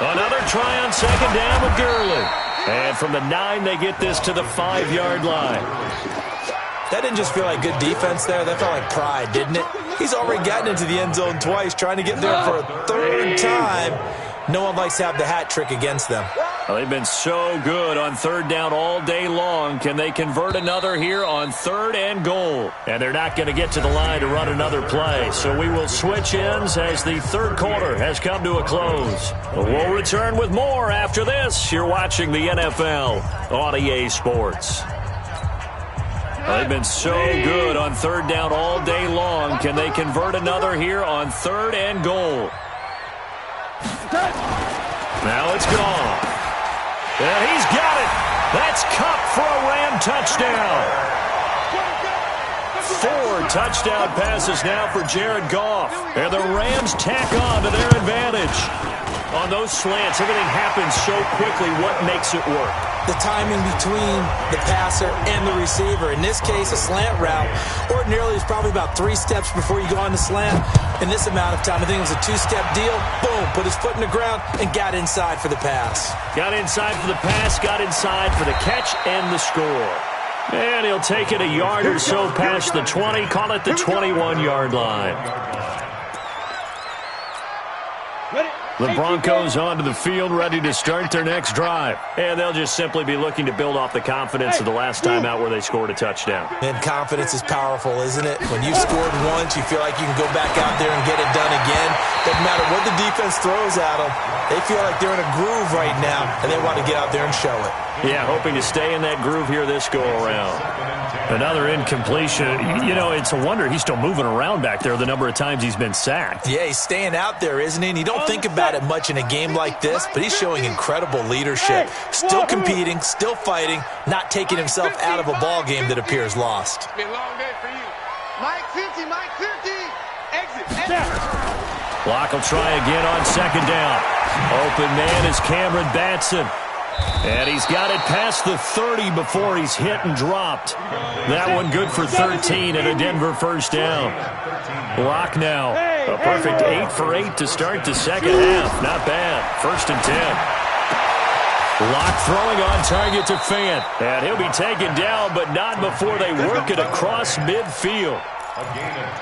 Another try on second down with Gurley. And from the 9, they get this to the 5-yard line. That didn't just feel like good defense there. That felt like pride, didn't it? He's already gotten into the end zone twice, trying to get there for a third time. No one likes to have the hat trick against them. Well, they've been so good on third down all day long. Can they convert another here on third and goal? And they're not going to get to the line to run another play. So we will switch ends as the third quarter has come to a close. We'll return with more after this. You're watching the NFL on EA Sports. Well, they've been so good on third down all day long. Can they convert another here on third and goal? Now it's gone. And he's got it. That's Cup for a Ram touchdown. 4 touchdown passes now for Jared Goff. And the Rams tack on to their advantage. On those slants, everything happens so quickly. What makes it work? The timing between the passer and the receiver. In this case, a slant route. Ordinarily, it's probably about 3 steps before you go on the slant. In this amount of time, I think it was a 2-step deal. Boom, put his foot in the ground and got inside for the pass. Got inside for the pass, got inside for the catch and the score. And he'll take it a yard or so past the 20, call it the 21-yard line. Ready? The Broncos onto the field, ready to start their next drive. And they'll just simply be looking to build off the confidence of the last time out where they scored a touchdown. And confidence is powerful, isn't it? When you've scored once, you feel like you can go back out there and get it done again. Doesn't matter what the defense throws at them. They feel like they're in a groove right now, and they want to get out there and show it. Yeah, hoping to stay in that groove here this go-around. Another incompletion. You know, it's a wonder he's still moving around back there the number of times he's been sacked. Yeah, he's staying out there, isn't he? And you don't think about it much in a game like this, but he's showing incredible leadership. Still competing, still fighting, not taking himself out of a ball game that appears lost. It's been a long day for you. Mike 50, Mike 50. Exit. Locke will try again on second down. Open man is Cameron Batson. And he's got it past the 30 before he's hit and dropped. That one good for 13 and a Denver first down. Locke now. A perfect 8 for 8 to start the second half. Not bad. First and 10. Locke throwing on target to Fant. And he'll be taken down, but not before they work it across midfield.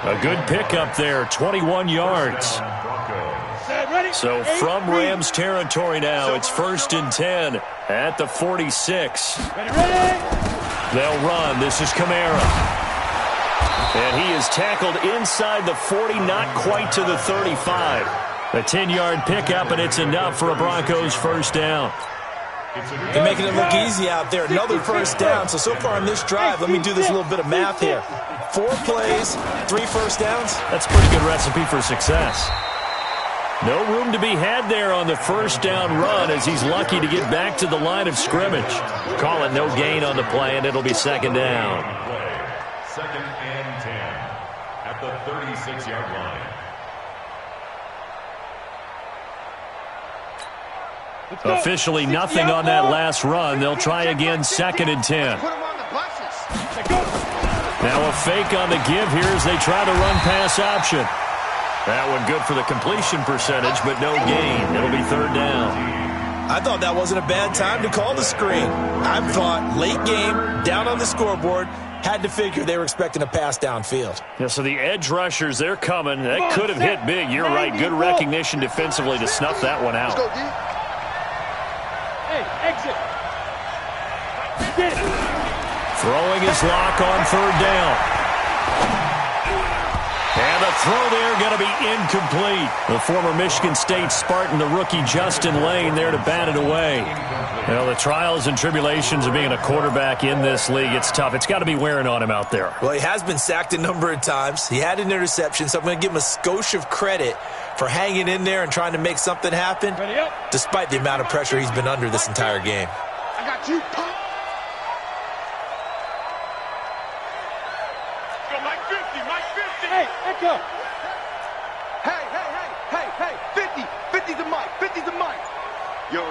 A good pickup there, 21 yards. So from Rams territory now, it's first and 10 at the 46. They'll run. This is Kamara. And he is tackled inside the 40, not quite to the 35. A 10-yard pickup, and it's enough for a Broncos first down. They're making it look easy out there. Another first down. So far in this drive, let me do this little bit of math here. 4 plays, 3 first downs. That's a pretty good recipe for success. No room to be had there on the first down run as he's lucky to get back to the line of scrimmage. Call it no gain on the play, and it'll be second down. Second and 10 at the 36-yard line. Officially nothing on that last run. They'll try again second and 10. Now a fake on the give here as they try to run pass option. That one good for the completion percentage, but no gain. It'll be third down. I thought that wasn't a bad time to call the screen. I thought late game, down on the scoreboard, had to figure they were expecting a pass downfield. Yeah, so the edge rushers, they're coming. That could have hit big. You're right. Good recognition defensively to snuff that one out. Hey, exit. Throwing his Locke on third down. And the throw there going to be incomplete. The former Michigan State Spartan, the rookie Justin Lane, there to bat it away. Well, the trials and tribulations of being a quarterback in this league, it's tough. It's got to be wearing on him out there. Well, he has been sacked a number of times. He had an interception, so I'm going to give him a skosh of credit for hanging in there and trying to make something happen, despite the amount of pressure he's been under this entire game. I got you, punk. Hey, echo. Hey, 50. 50's the mic. 50's the mic. Yo.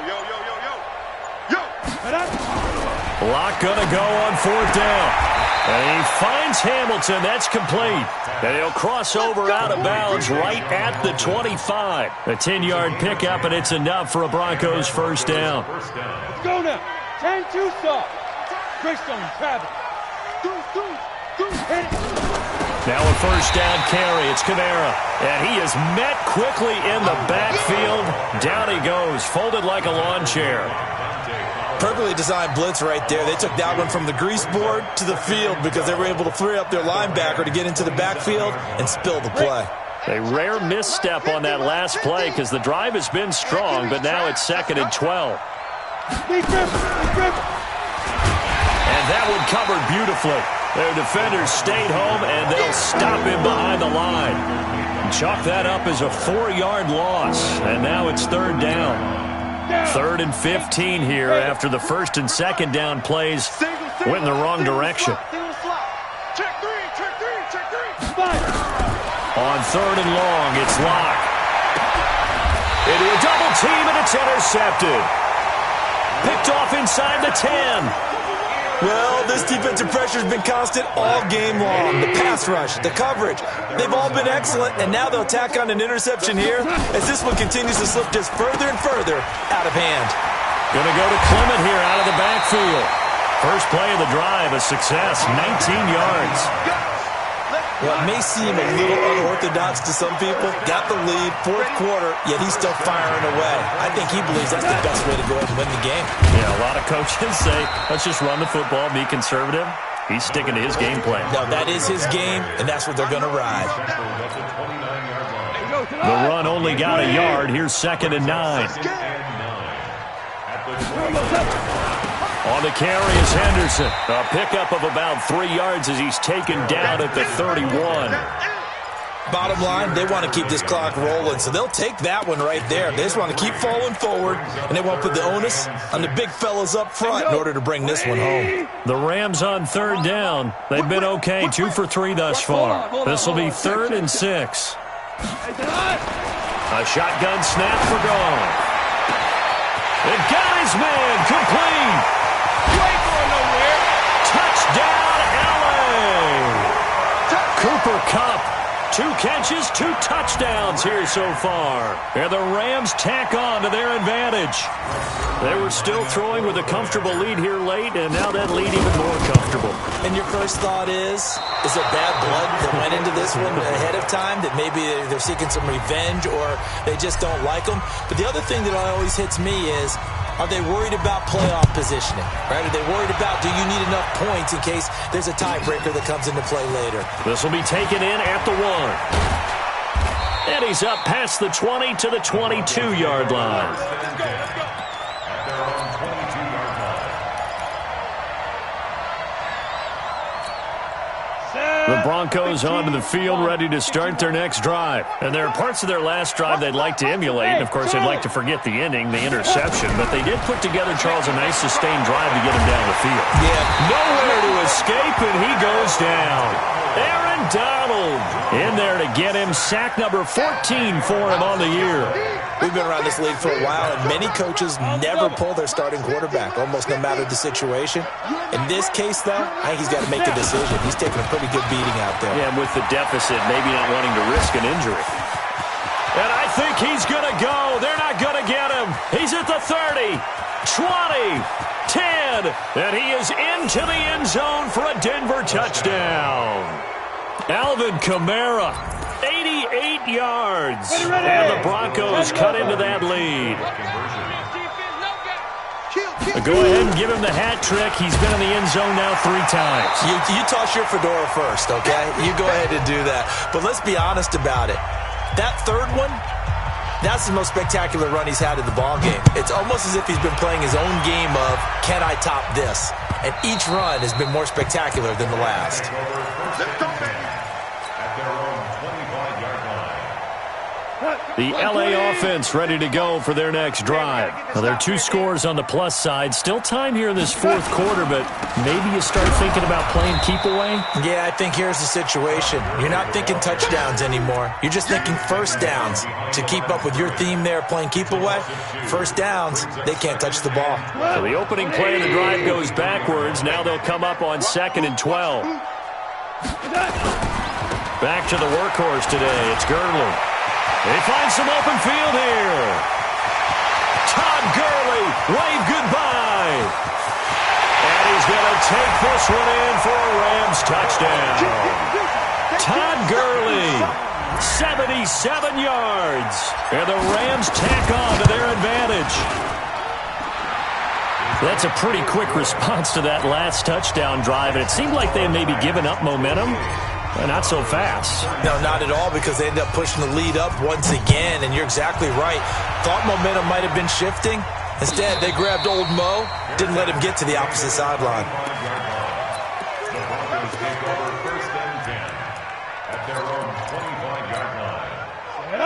Locke gonna go on fourth down. And he finds Hamilton. That's complete. And he'll cross over out of bounds right at the 25. A 10-yard pickup, and it's enough for a Broncos first down. Let's go now. 10-2 soft. Greystone, Travis. Hit it. Now a first down carry. It's Kamara. And he is met quickly in the backfield. Down he goes, folded like a lawn chair. Perfectly designed blitz right there. They took that one from the grease board to the field because they were able to free up their linebacker to get into the backfield and spill the play. A rare misstep on that last play because the drive has been strong, but now it's second and 12. And that one covered beautifully. Their defenders stayed home, and they'll stop him behind the line. Chalk that up as a 4-yard loss, and now it's third down. Third and 15 here after the first and second down plays went in the wrong direction. Check three. On third and long, it's Locke. Into a double team, and it's intercepted. Picked off inside the 10. Well, this defensive pressure has been constant all game long. The pass rush, the coverage, they've all been excellent, and now they'll tack on an interception here as this one continues to slip just further and further out of hand. Going to go to Clement here out of the backfield. First play of the drive, a success, 19 yards. Well, it may seem a little unorthodox to some people. Got the lead, fourth quarter, yet he's still firing away. I think he believes that's the best way to go ahead and win the game. Yeah, a lot of coaches say, let's just run the football, be conservative. He's sticking to his game plan. No, that is his game, and that's what they're going to ride. The run only got a yard. Here's 2nd and 9. On the carry is Henderson. A pickup of about 3 yards as he's taken down at the 31. Bottom line, they want to keep this clock rolling, so they'll take that one right there. They just want to keep falling forward, and they want to put the onus on the big fellas up front in order to bring this one home. The Rams on 3rd down. They've been okay, 2 for 3 thus far. This will be 3rd and 6. A shotgun snap for Gone. It got his man complete. You ain't going nowhere. Touchdown, LA. Cooper Kupp. 2 catches, 2 touchdowns here so far. And the Rams tack on to their advantage. They were still throwing with a comfortable lead here late, and now that lead even more comfortable. And your first thought is it bad blood that went into this one ahead of time, that maybe they're seeking some revenge or they just don't like them? But the other thing that always hits me is, are they worried about playoff positioning? Right? Are they worried about, do you need enough points in case there's a tiebreaker that comes into play later? This will be taken in at the 1. And he's up past the 20 to the 22-yard line. The Broncos onto the field, ready to start their next drive. And there are parts of their last drive they'd like to emulate. And, of course, they'd like to forget the ending, the interception. But they did put together, Charles, a nice sustained drive to get him down the field. Yeah. Nowhere to escape, and he goes down. Aaron Donald in there to get him. Sack number 14 for him on the year. We've been around this league for a while, and many coaches never pull their starting quarterback, almost no matter the situation. In this case, though, I think he's got to make a decision. He's taking a pretty good beating out there. Yeah, and with the deficit, maybe not wanting to risk an injury. And I think he's going to go. They're not going to get him. He's at the 30, 20, 10, and he is into the end zone for a Denver touchdown. Alvin Kamara, 88 yards. And the Broncos cut into that lead. Go ahead and give him the hat trick. He's been in the end zone now 3 times. You toss your fedora first, okay? You go ahead and do that. But let's be honest about it. That third one, that's the most spectacular run he's had in the ballgame. It's almost as if he's been playing his own game of, can I top this? And each run has been more spectacular than the last. The LA offense ready to go for their next drive. Now, there are 2 scores on the plus side. Still time here in this 4th quarter, but maybe you start thinking about playing keep away? Yeah, I think here's the situation. You're not thinking touchdowns anymore. You're just thinking first downs. To keep up with your theme there, playing keep away, first downs, they can't touch the ball. So the opening play of the drive goes backwards. Now they'll come up on 2nd and 12. Back to the workhorse today. It's Gurley. They find some open field here. Todd Gurley, wave goodbye. And he's going to take this one in for a Rams touchdown. Todd Gurley, 77 yards. And the Rams tack on to their advantage. That's a pretty quick response to that last touchdown drive. And it seemed like they had maybe given up momentum. Not so fast. No, not at all, because they end up pushing the lead up once again, and you're exactly right. Thought momentum might have been shifting. Instead, they grabbed old Mo, didn't let him get to the opposite sideline.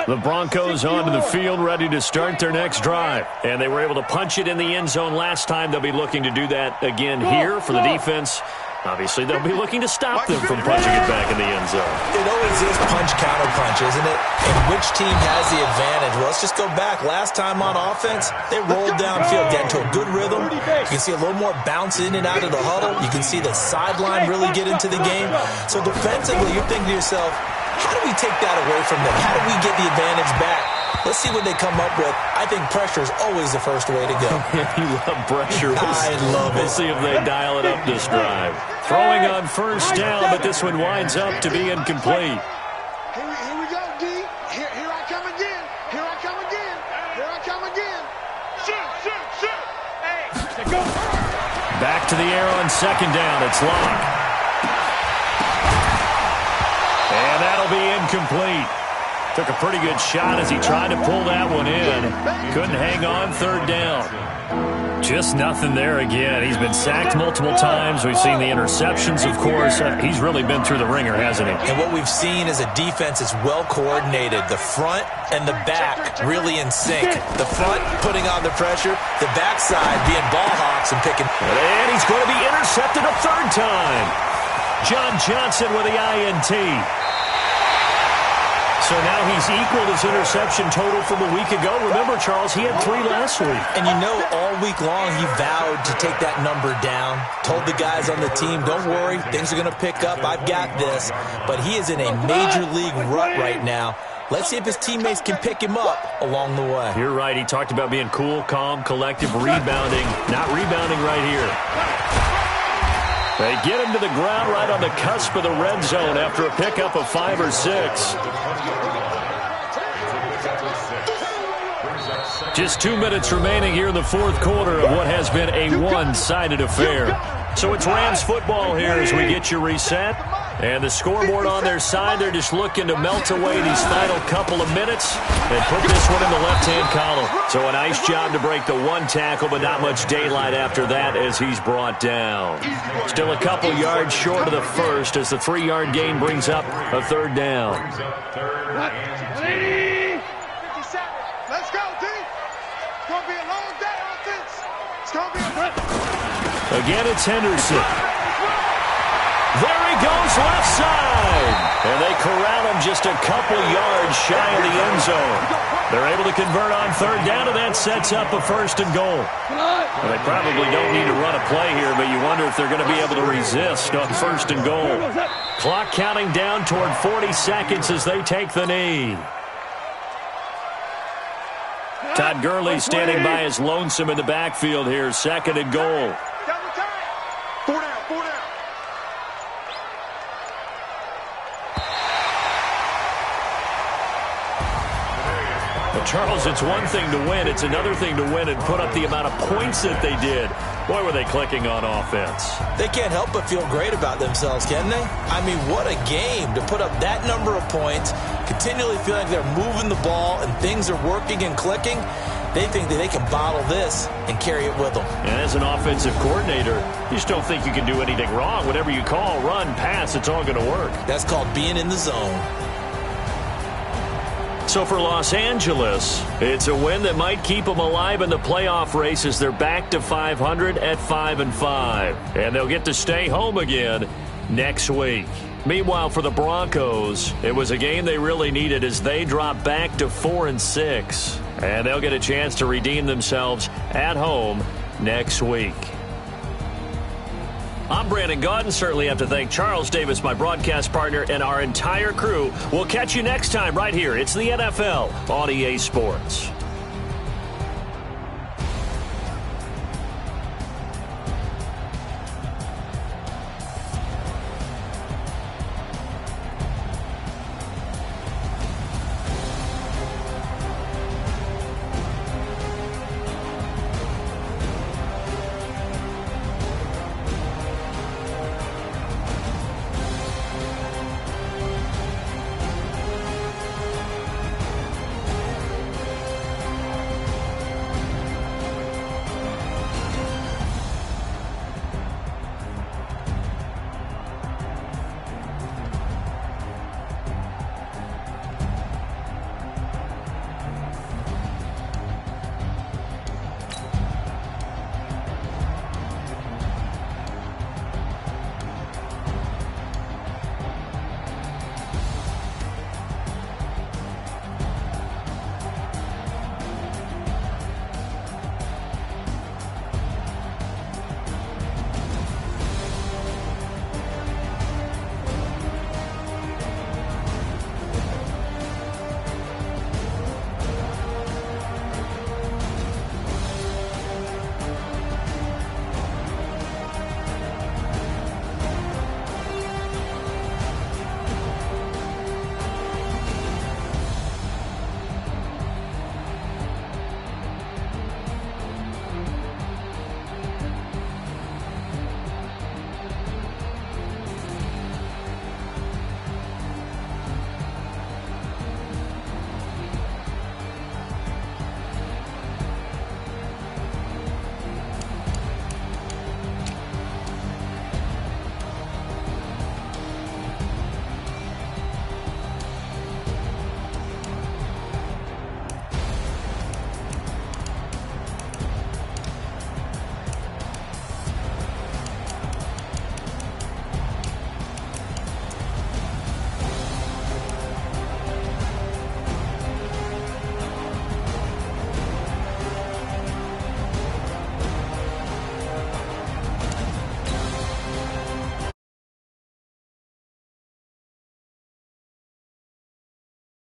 The Broncos onto the field, ready to start their next drive. And they were able to punch it in the end zone last time. They'll be looking to do that again here for the defense. Obviously, they'll be looking to stop them from punching it back in the end zone. It always is punch-counter-punch, isn't it? And which team has the advantage? Well, let's just go back. Last time on offense, they rolled downfield, got into a good rhythm. You can see a little more bounce in and out of the huddle. You can see the sideline really get into the game. So defensively, you're thinking to yourself, how do we take that away from them? How do we get the advantage back? Let's see what they come up with. I think pressure is always the first way to go. You love pressure. I love it. We'll see if they dial it up this drive. Throwing on first down, but this one winds up to be incomplete. Here we go, D. Here I come again. Here I come again. Here I come again. Shoot. Hey, go. Back to the air on second down. It's Locke. And that'll be incomplete. Took a pretty good shot as he tried to pull that one in. Couldn't hang on third down. Just nothing there again. He's been sacked multiple times. We've seen the interceptions, of course. He's really been through the ringer, hasn't he? And what we've seen is a defense that's well coordinated. The front and the back really in sync. The front putting on the pressure, the backside being ball hawks and picking. And he's going to be intercepted a third time. John Johnson with the INT. So now he's equaled his interception total from a week ago. Remember, Charles, he had 3 last week. And you know, all week long he vowed to take that number down. Told the guys on the team, don't worry, things are going to pick up. I've got this. But he is in a major league rut right now. Let's see if his teammates can pick him up along the way. You're right. He talked about being cool, calm, collective, rebounding. Not rebounding right here. They get him to the ground right on the cusp of the red zone after a pickup of 5 or 6. Just 2 minutes remaining here in the fourth quarter of what has been a one-sided affair. So it's Rams football here as we get you reset. And the scoreboard on their side, they're just looking to melt away these final couple of minutes and put this one in the left-hand column. So a nice job to break the one tackle, but not much daylight after that as he's brought down. Still a couple yards short of the first as the 3-yard gain brings up a third down. 57. Let's go, D. It's going to be a long day on offense. It's going to be a... Again, it's Henderson. There he goes, left side. And they corral him just a couple yards shy of the end zone. They're able to convert on third down, and that sets up a first and goal. Well, they probably don't need to run a play here, but you wonder if they're going to be able to resist on first and goal. Clock counting down toward 40 seconds as they take the knee. Todd Gurley standing by as lonesome in the backfield here, second and goal. Four down. Charles, it's one thing to win. It's another thing to win and put up the amount of points that they did. Boy, were they clicking on offense. They can't help but feel great about themselves, can they? I mean, what a game to put up that number of points, continually feel like they're moving the ball and things are working and clicking. They think that they can bottle this and carry it with them. And as an offensive coordinator, you just don't think you can do anything wrong. Whatever you call, run, pass, it's all going to work. That's called being in the zone. So for Los Angeles, it's a win that might keep them alive in the playoff race as they're back to 500 at 5-5. And they'll get to stay home again next week. Meanwhile, for the Broncos, it was a game they really needed as they drop back to 4-6. And they'll get a chance to redeem themselves at home next week. I'm Brandon Gaudin. Certainly have to thank Charles Davis, my broadcast partner, and our entire crew. We'll catch you next time right here. It's the NFL on EA Sports.